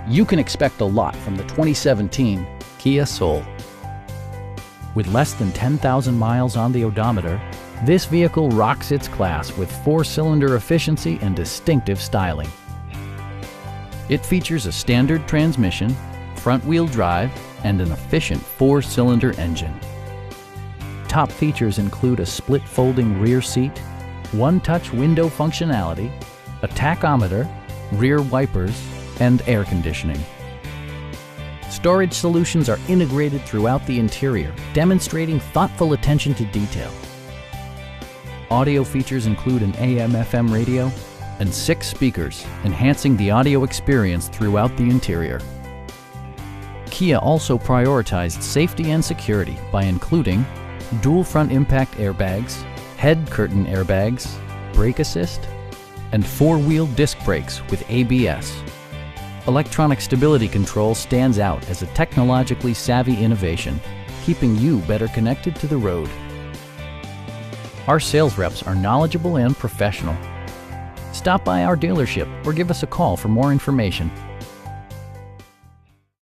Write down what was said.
You can expect a lot from the 2017 Kia Soul. With less than 10,000 miles on the odometer, this vehicle rocks its class with 4-cylinder efficiency and distinctive styling. It features a standard transmission, front-wheel drive, and an efficient 4-cylinder engine. Top features include a split folding rear seat, one-touch window functionality, a tachometer, rear wipers, and air conditioning. Storage solutions are integrated throughout the interior, demonstrating thoughtful attention to detail. Audio features include an AM/FM radio and 6 speakers, enhancing the audio experience throughout the interior. Kia also prioritized safety and security by including dual front impact airbags, head curtain airbags, brake assist, and 4-wheel disc brakes with ABS. Electronic stability control stands out as a technologically savvy innovation, keeping you better connected to the road. Our sales reps are knowledgeable and professional. Stop by our dealership or give us a call for more information.